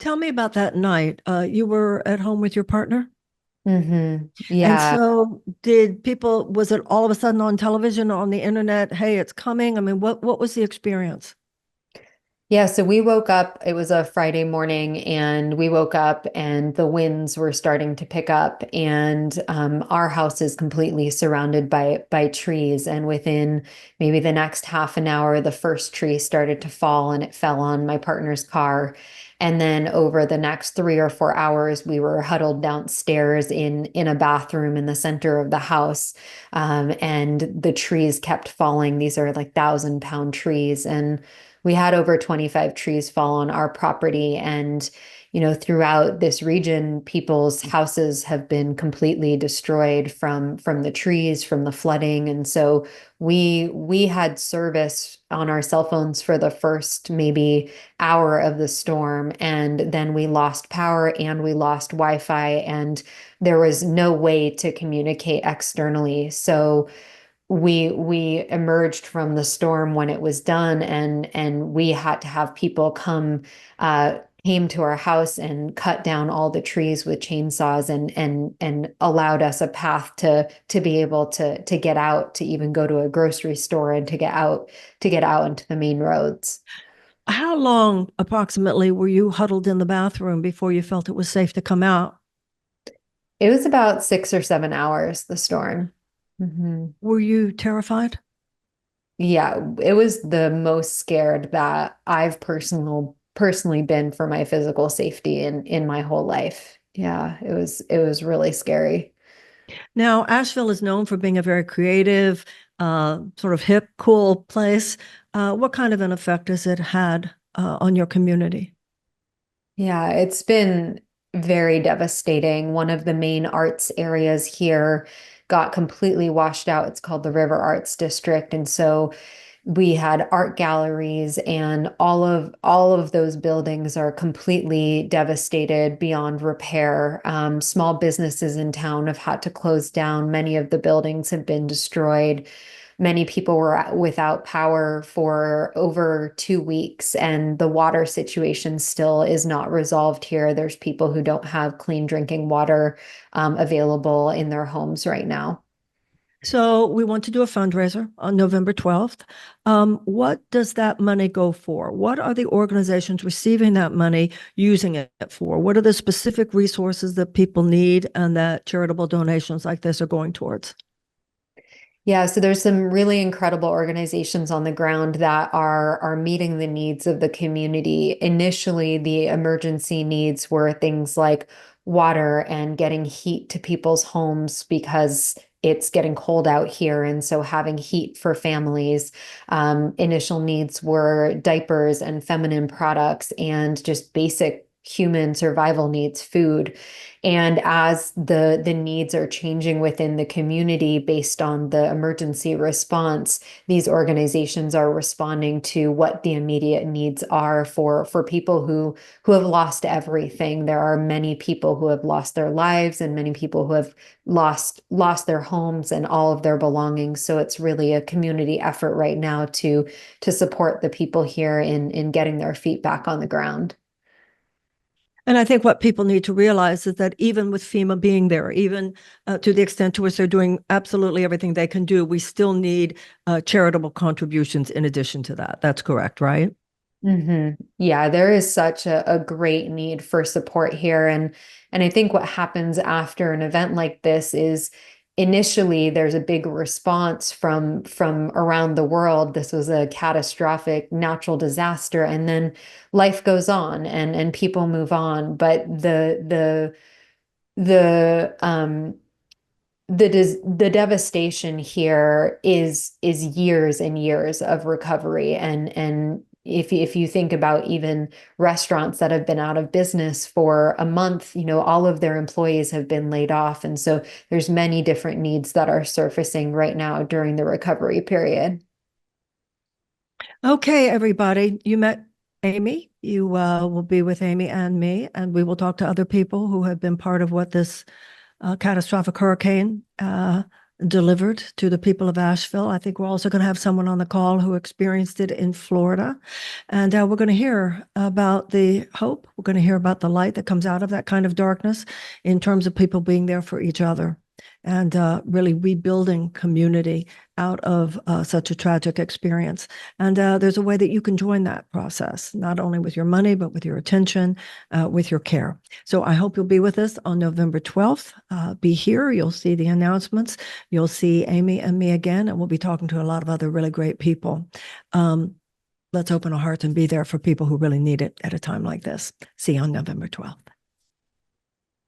tell me about that night. You were at home with your partner? And Yeah. so did people, was it all of a sudden on television or on the internet? Hey, it's coming. I mean, what was the experience? Yeah. So we woke up, it was a Friday morning, and we woke up and the winds were starting to pick up. And our house is completely surrounded by trees. And within maybe the next half an hour, the first tree started to fall and it fell on my partner's car. And then over the next 3 or 4 hours, we were huddled downstairs in a bathroom in the center of the house. And the trees kept falling. These are like 1,000-pound trees. And we had over 25 trees fall on our property. And, throughout this region, people's houses have been completely destroyed from the trees, from the flooding. And so we had service on our cell phones for the first maybe hour of the storm. And then we lost power and we lost Wi-Fi, and there was no way to communicate externally. So we emerged from the storm when it was done, and we had to have people came to our house and cut down all the trees with chainsaws, and allowed us a path to be able to get out, to even go to a grocery store, and to get out into the main roads. How long approximately were you huddled in the bathroom before you felt it was safe to come out? It was about 6 or 7 hours, the storm. Mhm. Were you terrified? Yeah, it was the most scared that I've personally been for my physical safety in my whole life. Yeah, it was really scary. Now, Asheville is known for being a very creative, sort of hip, cool place. What kind of an effect has it had on your community? Yeah, it's been very devastating. One of the main arts areas here got completely washed out. It's called the River Arts District. And so we had art galleries, and all of those buildings are completely devastated beyond repair. Small businesses in town have had to close down. Many of the buildings have been destroyed. Many people were without power for over 2 weeks, and the water situation still is not resolved here. There's people who don't have clean drinking water available in their homes right now. So we want to do a fundraiser on November 12th. What does that money go for? What are the organizations receiving that money using it for? What are the specific resources that people need and that charitable donations like this are going towards? Yeah, so there's some really incredible organizations on the ground that are meeting the needs of the community. Initially, the emergency needs were things like water and getting heat to people's homes because it's getting cold out here, and so having heat for families. Initial needs were diapers and feminine products and just basic human survival needs, food. And as the needs are changing within the community based on the emergency response, these organizations are responding to what the immediate needs are for people who have lost everything. There are many people who have lost their lives, and many people who have lost their homes and all of their belongings. So it's really a community effort right now to support the people here in getting their feet back on the ground. And I think what people need to realize is that even with FEMA being there, even to the extent to which they're doing absolutely everything they can do, we still need charitable contributions in addition to that. That's correct, right? Yeah, there is such a great need for support here. And I think what happens after an event like this is initially there's a big response from around the world. This was a catastrophic natural disaster, and then life goes on, and people move on. But the the devastation here is years and years of recovery. And if you think about even restaurants that have been out of business for a month, all of their employees have been laid off. And so there's many different needs that are surfacing right now during the recovery period. Okay, everybody, you met Amy. You will be with Amy and me, and we will talk to other people who have been part of what this catastrophic hurricane delivered to the people of Asheville. I think we're also going to have someone on the call who experienced it in Florida. And we're going to hear about the hope. We're going to hear about the light that comes out of that kind of darkness in terms of people being there for each other and really rebuilding community out of such a tragic experience. And there's a way that you can join that process, not only with your money, but with your attention, with your care. So I hope you'll be with us on November 12th. Be here. You'll see the announcements. You'll see Amy and me again, and we'll be talking to a lot of other really great people. Let's open our hearts and be there for people who really need it at a time like this. See you on November 12th.